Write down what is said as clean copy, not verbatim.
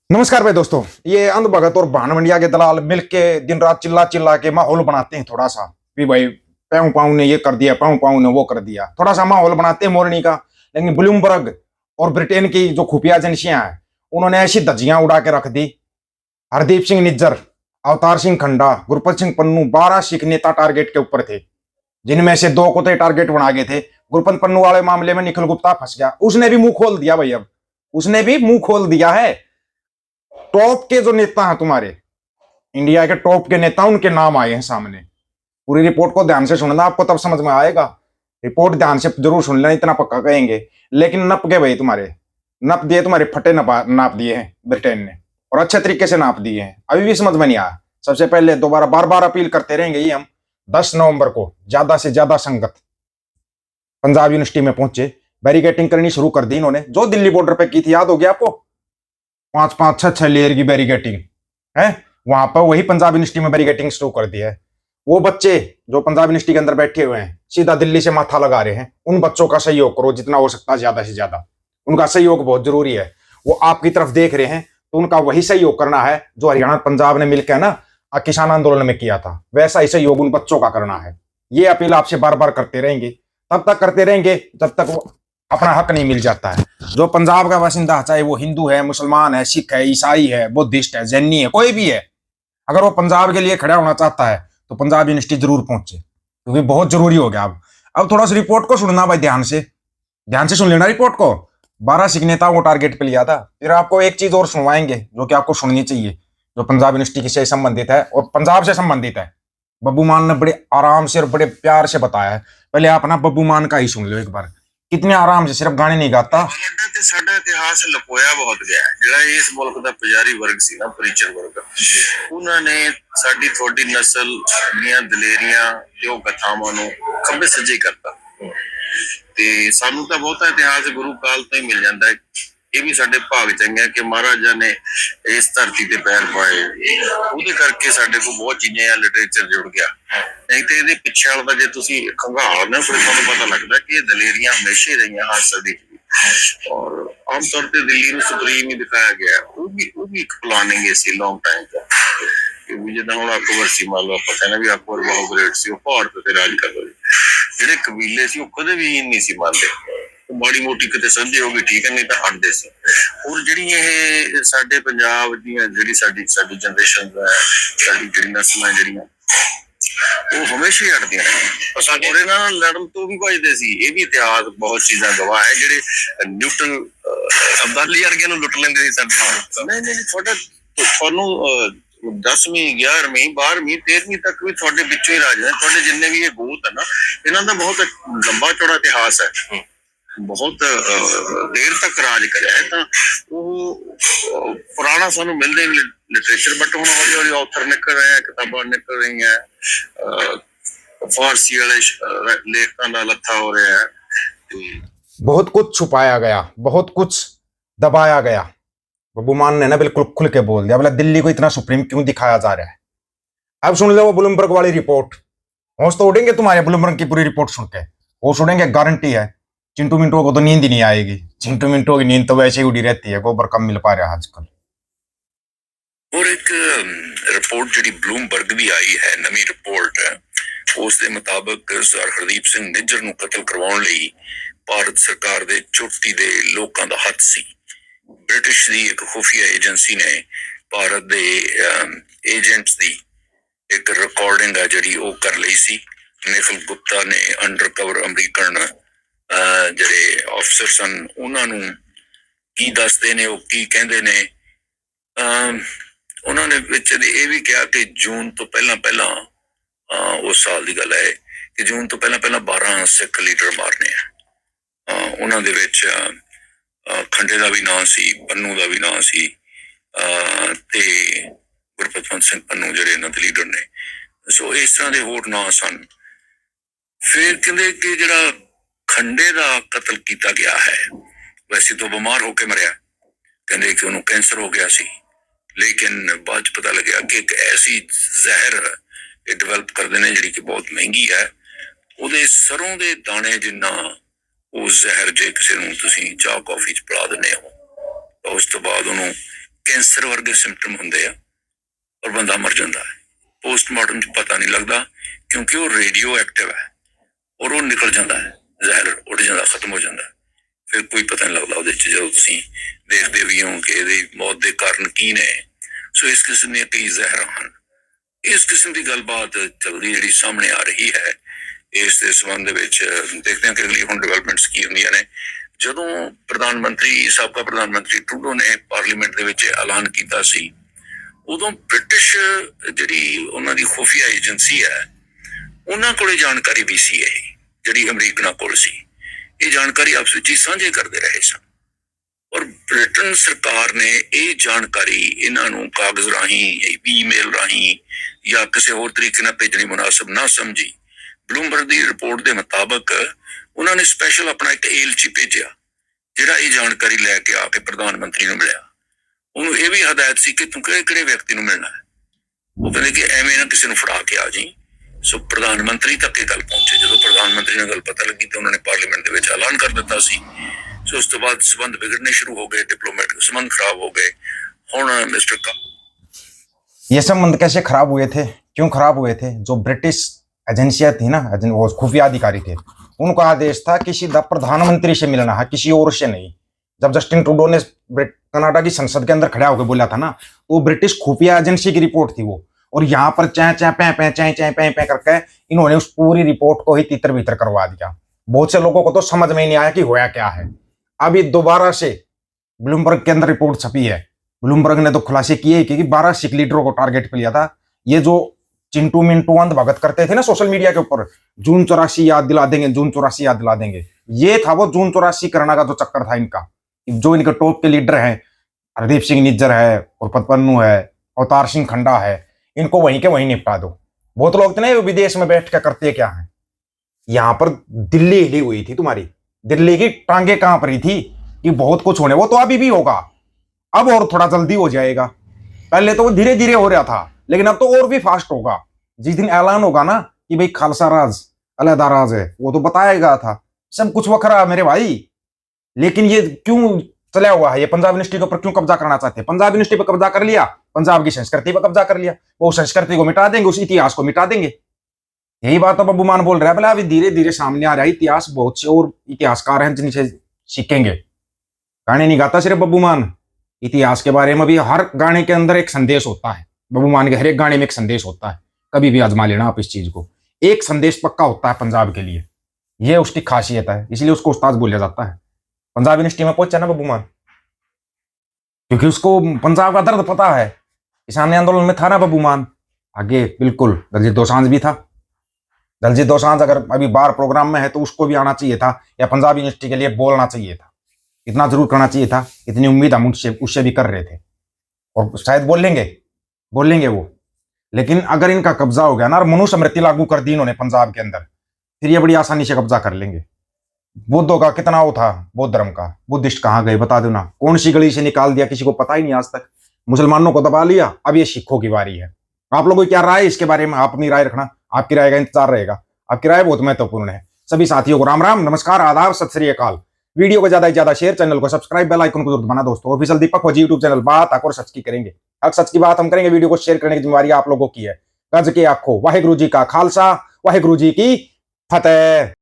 नमस्कार भाई दोस्तों। ये अंध भगत और भानवंडिया के दलाल मिलके दिन रात चिल्ला चिल्ला के माहौल बनाते हैं थोड़ा सा भी भाई पाऊ पाऊ ने ये कर दिया, पाऊ पाऊ ने वो कर दिया, थोड़ा सा माहौल बनाते हैं मोरनी का। लेकिन ब्लूमबर्ग और ब्रिटेन की जो खुफिया एजेंसियां हैं उन्होंने ऐसी धज्जियां उड़ा के रख दी। हरदीप सिंह निज्जर, अवतार सिंह खंडा, गुरपत सिंह पन्नू 12 सिख नेता टारगेट के ऊपर थे, जिनमें से 2 को तो टारगेट बना गए थे। गुरपत पन्नू वाले मामले में निखिल गुप्ता फंस गया, उसने भी मुंह खोल दिया भाई। अब उसने भी मुंह खोल दिया है। टॉप के जो नेता हैं तुम्हारे इंडिया के टॉप के नेता, उनके नाम आए हैं सामने। पूरी रिपोर्ट को ध्यान से सुनना, आपको तब समझ में आएगा। रिपोर्ट ध्यान से जरूर सुन लेना, इतना पक्का कहेंगे। लेकिन नप के भाई तुम्हारे नप दिए, तुम्हारे फटे नाप दिए हैं ब्रिटेन ने, और अच्छे तरीके से नाप दिए हैं। अभी भी समझ में नहीं आया। सबसे पहले दोबारा बार बार अपील करते रहेंगे ये हम। 10 नवंबर को ज्यादा से ज्यादा संगत पंजाब यूनिवर्सिटी में पहुंचे, बैरिकेटिंग करनी शुरू कर दी इन्होंने, जो दिल्ली बॉर्डर पे की थी, याद हो गया आपको? 5-5, 6-6 लेयर की बैरिकेटिंग है वहां पर। वही पंजाब यूनिवर्सिटी में बैरिकेटिंग शुरू कर दी है। वो बच्चे जो पंजाब यूनिवर्सिटी के अंदर बैठे हुए हैं, सीधा दिल्ली से माथा लगा रहे हैं। उन बच्चों का सहयोग करो जितना हो सकता है, ज्यादा से ज्यादा। उनका सहयोग बहुत जरूरी है। वो आपकी तरफ देख रहे हैं, तो उनका वही सहयोग करना है जो हरियाणा पंजाब ने मिलकर ना किसान आंदोलन में किया था। वैसा ही सहयोग उन बच्चों का करना है। ये अपील आपसे बार बार करते रहेंगे, तब तक करते रहेंगे जब तक वो अपना हक नहीं मिल जाता है। जो पंजाब का बासिंदा, चाहे वो हिंदू है, मुसलमान है, सिख है, ईसाई है, बुद्धिस्ट है, जैनी है, कोई भी है, अगर वो पंजाब के लिए खड़ा होना चाहता है तो पंजाब यूनिवर्सिटी जरूर पहुंचे, क्योंकि बहुत जरूरी हो गया। अब थोड़ा सा रिपोर्ट को सुनना भाई, ध्यान से सुन लेना रिपोर्ट को। 12 सिख नेताओं को टारगेट पे लिया था। फिर आपको एक चीज और सुनवाएंगे जो कि आपको सुननी चाहिए, जो पंजाब यूनिवर्सिटी से संबंधित है और पंजाब से संबंधित है। बब्बू मान ने बड़े आराम से और बड़े प्यार से बताया है। पहले आप ना बब्बू मान का ही सुन लो एक बार, कितने आराम से, सिर्फ गाने नहीं गाता। ਸਾਡਾ ਇਤਿਹਾਸ ਲੁਕੋਇਆ ਬਹੁਤ ਗਿਆ ਜਿਹੜਾ ਇਸ ਮੁਲਕ ਦਾ ਪੁਜਾਰੀ ਵਰਗ ਸੀ ਨਾ, ਪ੍ਰੀਚਰ ਵਰਗ, ਉਹਨਾਂ ਨੇ ਸਾਡੀ ਤੁਹਾਡੀ ਨਸਲ ਦੀਆਂ ਦਲੇਰੀਆਂ ਤੇ ਉਹ ਕਥਾਵਾਂ ਨੂੰ ਖੱਬੇ ਸੱਜੇ ਕਰਤਾ। ਤੇ ਸਾਨੂੰ ਤਾਂ ਬਹੁਤਾ ਇਤਿਹਾਸ ਗੁਰੂ ਕਾਲ ਤੋਂ ਹੀ ਮਿਲ ਜਾਂਦਾ ਹੈ। ਇਹ ਵੀ ਸਾਡੇ ਭਾਗ ਚੰਗੇ ਕਿ ਮਹਾਰਾਜਾ ਨੇ ਇਸ ਧਰਤੀ ਤੇ ਪੈਰ ਪਾਏ, ਉਹਦੇ ਕਰਕੇ ਸਾਡੇ ਕੋਲ ਬਹੁਤ ਚੀਜ਼ਾਂ ਲਿਟਰੇਚਰ ਜੁੜ ਗਿਆ। ਨਹੀਂ ਤੇ ਇਹਦੇ ਪਿੱਛੇ ਵਾਲਾ ਜੇ ਤੁਸੀਂ ਖੰਗਾਲ ਨਾ, ਫਿਰ ਤੁਹਾਨੂੰ ਪਤਾ ਲੱਗਦਾ ਕਿ ਇਹ ਦਲੇਰੀਆਂ ਹਮੇਸ਼ਾ ਹੀ ਰਹੀਆਂ ਹਰ ਸਦੀ। और आमतौर पर दिल्ली में सुप्रीम ही दिखाया गया, वो भी एक प्लानिंग है लॉन्ग टाइम का। ਜਿੱਦਾਂ ਹੁਣ ਅਕਬਰ ਸੀ, ਮੰਨ ਲਓ ਆਪਾਂ ਕਹਿੰਦੇ ਵੀ ਅਕਬਰ ਬਹੁਤ ਗ੍ਰੇਟ ਸੀ, ਉਹ ਪਹਾੜ ਤੇ ਰਾਜ ਕਰਦਾ ਸੀ। ਜਿਹੜੇ ਕਬੀਲੇ ਸੀ ਉਹ ਕਦੇ ਵੀ ਨਹੀਂ ਸੀ ਮੰਨਦੇ, ਉਹ ਮਾੜੀ ਮੋਟੀ ਕਿਤੇ ਸਮਝੇ ਹੋ ਗਈ ਠੀਕ ਹੈ, ਨਹੀਂ ਤਾਂ ਹਟਦੇ ਸੀ। ਔਰ ਜਿਹੜੀ ਇਹ ਸਾਡੇ ਪੰਜਾਬ ਦੀਆਂ ਜਿਹੜੀ ਸਾਡੀ ਜਨਰੇਸ਼ਨ ਹੈ, ਸਾਡੀ ਜਿਹੜੀ ਨਸਲਾਂ ਜਿਹੜੀਆਂ, ਉਹ ਹਮੇਸ਼ਾ ਹੀ ਹਟਦੀਆਂ ਨੇ। ਉਹਦੇ ਨਾਲ ਲੜਨ ਤੋਂ ਵੀ ਭਜਦੇ ਸੀ। ਇਹ ਵੀ ਇਤਿਹਾਸ ਬਹੁਤ ਚੀਜ਼ਾਂ ਗਵਾਹ ਹੈ। ਜਿਹੜੇ ਨਿਊਟਨ ਅਬਦਾਲੀ ਵਰਗਿਆਂ ਨੂੰ ਲੁੱਟ ਲੈਂਦੇ ਸੀ ਸਾਡੇ। ਨਹੀਂ ਤੁਹਾਨੂੰ 10ਵੀਂ 11ਵੀਂ 12ਵੀਂ 13ਵੀਂ ਤੱਕ ਵੀ ਤੁਹਾਡੇ ਵਿੱਚੋਂ ਹੀ ਰਾਜ ਨੇ। ਤੁਹਾਡੇ ਜਿੰਨੇ ਵੀ ਇਹ ਗੋਤ ਹੈ ਨਾ, ਇਹਨਾਂ ਦਾ ਬਹੁਤ ਲੰਬਾ ਚੌੜਾ ਇਤਿਹਾਸ ਹੈ। ਬਹੁਤ ਦੇਰ ਤੱਕ ਰਾਜ ਕਰਿਆ ਹੈ। ਤਾਂ ਉਹ ਪੁਰਾਣਾ ਸਾਨੂੰ ਮਿਲਦੇ ਲਿਟਰੇਚਰ, ਬਟ ਹੁਣ ਹੌਲੀ ਹੌਲੀ ਆਥਰ ਨਿਕਲ ਰਹੇ ਆ, ਕਿਤਾਬਾਂ ਨਿਕਲ ਰਹੀਆਂ, फारसी वाले लेखकों का लत्था हो रहा है। बहुत कुछ छुपाया गया, बहुत कुछ दबाया गया। बब्बू मान ने ना बिल्कुल खुल के बोल दिया, बोला दिल्ली को इतना सुप्रीम क्यों दिखाया जा रहा है। अब सुन लो वो ब्लूमबर्ग वाली रिपोर्ट। होश तो उड़ेंगे तुम्हारे ब्लूमबर्ग की पूरी रिपोर्ट सुन के, होश उड़ेंगे, गारंटी है। चिंटू मिंटू को तो नींद ही नहीं आएगी। चिंटू मिंटू की नींद तो वैसे ही उड़ी रहती है, गोबर कम मिल पा रहा है आजकल। और एक रिपोर्ट जी ब्लूमबर्ग भी आई है, नवी रिपोर्ट है। ਉਸ ਦੇ ਮੁਤਾਬਕ ਸਰ ਹਰਦੀਪ ਸਿੰਘ ਨਿੱਜਰ ਨੂੰ ਕਤਲ ਕਰਵਾਉਣ ਲਈ ਭਾਰਤ ਸਰਕਾਰ ਦੇ ਚੋਟੀ ਦੇ ਲੋਕਾਂ ਦਾ ਹੱਥ ਸੀ। ਬ੍ਰਿਟਿਸ਼ ਦੀ ਇੱਕ ਖੁਫੀਆ ਏਜੰਸੀ ਨੇ ਭਾਰਤ ਦੇ ਏਜੰਟਸ ਦੀ ਇੱਕ ਰਿਕਾਰਡਿੰਗ ਆ ਜਿਹੜੀ ਉਹ ਕਰ ਲਈ ਸੀ। ਨਿਖਿਲ ਗੁਪਤਾ ਨੇ ਅੰਡਰ ਕਵਰ ਅਮਰੀਕਨ ਜਿਹੜੇ ਅਫਸਰ ਸਨ ਉਹਨਾਂ ਨੂੰ ਕੀ ਦੱਸਦੇ ਨੇ, ਉਹ ਕੀ ਕਹਿੰਦੇ ਨੇ। ਉਹਨਾਂ ਨੇ ਵਿੱਚ ਇਹ ਵੀ ਕਿਹਾ ਕਿ ਜੂਨ ਤੋਂ ਪਹਿਲਾਂ ਉਸ ਸਾਲ ਦੀ ਗੱਲ ਹੈ ਕਿ ਜੂਨ ਤੋਂ ਪਹਿਲਾਂ 12 ਸਿੱਖ ਲੀਡਰ ਮਾਰਨੇ ਆ। ਉਹਨਾਂ ਦੇ ਵਿੱਚ ਖੰਡੇ ਦਾ ਵੀ ਨਾਂ ਸੀ, ਪੰਨੂ ਦਾ ਵੀ ਨਾਂ ਸੀ, ਤੇ ਗੁਰਪਤਵੰਤ ਸਿੰਘ ਪੰਨੂ ਜਿਹੜੇ ਇਹਨਾਂ ਦੇ ਲੀਡਰ ਨੇ। ਸੋ ਇਸ ਤਰ੍ਹਾਂ ਦੇ ਹੋਰ ਨਾਂ ਸਨ। ਫਿਰ ਕਹਿੰਦੇ ਕਿ ਜਿਹੜਾ ਖੰਡੇ ਦਾ ਕਤਲ ਕੀਤਾ ਗਿਆ ਹੈ, ਵੈਸੇ ਤੋਂ ਬਿਮਾਰ ਹੋ ਕੇ ਮਰਿਆ, ਕਹਿੰਦੇ ਕਿ ਉਹਨੂੰ ਕੈਂਸਰ ਹੋ ਗਿਆ ਸੀ। ਲੇਕਿਨ ਬਾਅਦ ਚ ਪਤਾ ਲੱਗਿਆ ਕਿ ਇੱਕ ਐਸੀ ਜ਼ਹਿਰ ਇਹ ਡਿਵੈਲਪ ਕਰਦੇ ਨੇ ਜਿਹੜੀ ਕਿ ਬਹੁਤ ਮਹਿੰਗੀ ਹੈ। ਉਹਦੇ ਸਰੋਂ ਦੇ ਦਾਣੇ ਜਿੰਨਾ ਉਹ ਜ਼ਹਿਰ ਜੇ ਕਿਸੇ ਨੂੰ ਤੁਸੀਂ ਚਾਹ ਕੌਫੀ ਚ ਪਿਲਾ ਦਿੰਦੇ ਹੋ ਤਾਂ ਉਸ ਤੋਂ ਬਾਅਦ ਉਹਨੂੰ कैंसर वर्गे सिम्पटम होंगे आ और बंदा मर जाता है। पोस्टमार्टम च पता नहीं लगता क्योंकि वो रेडियो एक्टिव है और वो निकल जाता है, जहर उड़ जाता, खत्म हो जाता है। फिर कोई पता नहीं लगता वो जो तुम देखते भी हो कि मौत के कारण की ने। सो इस किस्म दी कई जहर हैं। इस किस्म की गलबात चलती जी सामने आ रही है। इस संबंध देखते हैं कि अगली हम डिवेलपमेंट्स की होंगे ने। ਜਦੋਂ प्रधानमंत्री साबका प्रधानमंत्री ट्रूडो ने पार्लीमेंट ਦੇ ਵਿੱਚ ਐਲਾਨ ਕੀਤਾ ਸੀ, ਉਦੋਂ ਬ੍ਰਿਟਿਸ਼ ਜਿਹੜੀ ਉਹਨਾਂ ਦੀ ਖੁਫੀਆ ਏਜੰਸੀ ਹੈ ਉਹਨਾਂ ਕੋਲੇ ਜਾਣਕਾਰੀ ਵੀ ਸੀ ਇਹ ਜਿਹੜੀ ਅਮਰੀਕਨਾਂ ਕੋਲ ਸੀ। ਇਹ ਜਾਣਕਾਰੀ ਆਪਸ ਵਿੱਚ ਹੀ ਸਾਂਝੇ ਕਰਦੇ ਰਹੇ ਸਨ ਔਰ ਬ੍ਰਿਟਨ ਸਰਕਾਰ ਨੇ ਇਹ ਜਾਣਕਾਰੀ ਇਹਨਾਂ ਨੂੰ ਕਾਗਜ਼ ਰਾਹੀਂ, ਈਮੇਲ ਰਾਹੀਂ ਜਾਂ ਕਿਸੇ ਹੋਰ ਤਰੀਕੇ ਨਾਲ ਭੇਜਣੀ ਮੁਨਾਸਬ ਨਾ ਸਮਝੀ। ਬਲੂਮਬਰਗ ਦੀ ਰਿਪੋਰਟ ਦੇ ਮੁਤਾਬਕ ਉਹਨਾਂ ਨੇ ਸਪੈਸ਼ਲ ਆਪਣਾ ਇੱਕ ਏਲਚੀ ਭੇਜਿਆ ਜਿਹੜਾ ਇਹ ਜਾਣਕਾਰੀ ਲੈ ਕੇ ਆ ਕੇ ਪ੍ਰਧਾਨ ਮੰਤਰੀ ਨੂੰ ਮਿਲਿਆ। ਉਹਨੂੰ ਇਹ ਵੀ ਹਦਾਇਤ ਸੀ ਕਿ ਤੂੰ ਕਿਹੜੇ ਵਿਅਕਤੀ ਨੂੰ ਮਿਲਣਾ ਹੈ। ਉਹ ਕਹਿੰਦੇ ਕਿ ਐਵੇਂ ਨਾ ਕਿਸੇ ਨੂੰ ਫੜਾ ਕੇ ਆ ਜੀ। ਸੋ ਪ੍ਰਧਾਨ ਮੰਤਰੀ ਤੱਕ ਇਹ ਗੱਲ ਪਹੁੰਚੇ। ਜਦੋਂ ਪ੍ਰਧਾਨ ਮੰਤਰੀ ਨੂੰ ਗੱਲ ਪਤਾ ਲੱਗੀ ਤਾਂ ਉਹਨਾਂ ਨੇ ਪਾਰਲੀਮੈਂਟ ਦੇ ਵਿੱਚ ਐਲਾਨ ਕਰ ਦਿੱਤਾ ਸੀ। ਸੋ ਉਸ ਤੋਂ ਬਾਅਦ ਸੰਬੰਧ ਵਿਗੜਨੇ ਸ਼ੁਰੂ ਹੋ गए, डिप्लोमेटिक संबंध खराब हो गए। ਹੁਣ मिस्टर ये संबंध कैसे खराब हुए थे, क्यों खराब हुए थे? जो ब्रिटिश एजेंसियां थी ना, वो खुफिया अधिकारी थे, उनका आदेश था कि सीधा प्रधानमंत्री से मिलना है, किसी और से नहीं। जब जस्टिन ट्रूडो ने कनाडा की संसद के अंदर खड़ा होकर बोला था ना, वो ब्रिटिश खुफिया एजेंसी की रिपोर्ट थी वो। और यहाँ पर चै चै पै करके इन्होंने उस पूरी रिपोर्ट को ही तितर बितर करवा दिया। बहुत से लोगों को तो समझ में ही नहीं आया कि होया क्या है। अभी दोबारा से ब्लूमबर्ग के अंदर रिपोर्ट छपी है। ब्लूमबर्ग ने तो खुलासे किए कि 12 सिख लीडरों को टारगेट पे लिया था। ये जो चिंटू मिंटू अंध भगत करते थे ना सोशल मीडिया के ऊपर, जून 84 याद दिला देंगे, जून 84 याद दिला देंगे, ये था वो जून 84 करना का जो चक्कर था इनका। जो इनके टॉप के लीडर हैं, हरदीप सिंह निज्जर है, और पन्नू है, अवतार सिंह खंडा है, इनको वहीं के वहीं निपटा दो। बहुत लोग थे ना विदेश में बैठ के करते क्या है। यहां पर दिल्ली हिली हुई थी तुम्हारी, दिल्ली की टांगे कांप रही थी कि बहुत कुछ होने, वो तो अभी भी होगा, अब और थोड़ा जल्दी हो जाएगा। पहले तो वो धीरे धीरे हो रहा था, लेकिन अब तो और भी फास्ट होगा। जिस दिन ऐलान होगा ना कि भाई खालसा राज अलहदा राज है, वो तो बताया गया था सब कुछ वखरा मेरे भाई। लेकिन ये क्यों चला हुआ है, ये पंजाब यूनिवर्सिटी के ऊपर क्यों कब्जा करना चाहते हैं? पंजाब यूनिवर्सिटी पर कब्जा कर लिया, पंजाब की संस्कृति पर कब्जा कर लिया, वो संस्कृति को मिटा देंगे, उस इतिहास को मिटा देंगे। यही बात तो बब्बू मान बोल रहा है। भला अभी धीरे धीरे सामने आ रहा है इतिहास, बहुत से और इतिहासकार हैं जिनसे सीखेंगे। गाने नहीं गाता सिर्फ बब्बू मान, इतिहास के बारे में भी हर गाने के अंदर एक संदेश होता है। बब्बू मान के हर एक गाने में एक संदेश होता है। कभी भी आजमा लेना आप इस चीज को, एक संदेश पक्का होता है पंजाब के लिए, ये उसकी खासियत है, इसलिए उसको उस्ताद बोला जाता है। पंजाब यूनिवर्सिटी में पहुंचा ना बब्बू मान, क्योंकि उसको पंजाब का दर्द पता है। किसान आंदोलन में था ना बब्बू मान, आगे बिल्कुल। दलजीत दोसांझ भी था। दलजीत दोसांझ अगर अभी बाहर प्रोग्राम में है तो उसको भी आना चाहिए था, या पंजाब यूनिवर्सिटी के लिए बोलना चाहिए था, इतना जरूर करना चाहिए था। इतनी उम्मीद हम उससे भी कर रहे थे, और शायद बोलेंगे वो। लेकिन अगर इनका कब्जा हो गया ना, और मनुस्मृति लागू कर दी इन्होंने पंजाब के अंदर, फिर ये बड़ी आसानी से कब्जा कर लेंगे। बुद्धों का कितना वो था, बौद्ध धर्म का, बुद्धिस्ट कहाँ गए बता दो ना, कौन सी गली से निकाल दिया किसी को पता ही नहीं आज तक। मुसलमानों को दबा लिया, अब ये सिखों की बारी है। आप लोगों की क्या राय है इसके बारे में? आप अपनी राय रखना, आपकी राय का इंतजार रहेगा। आपकी राय बहुत महत्वपूर्ण है। सभी साथियों को राम राम, नमस्कार, आदाब, सत श्री अकाल। वीडियो को ज्यादा से ज्यादा शेयर, चैनल को सब्सक्राइब, बेल आइकन को जरूर दबाना दोस्तों। ऑफिशियल दीपक फौजी यूट्यूब चैनल, बात आकर सच की करेंगे। हक सच की बात हम करेंगे, वीडियो को शेयर करने की जिम्मेवारी आप लोगों की है। गज के आखो, वाहिगुरु जी का खालसा, वाहिगुरु जी की फतेह।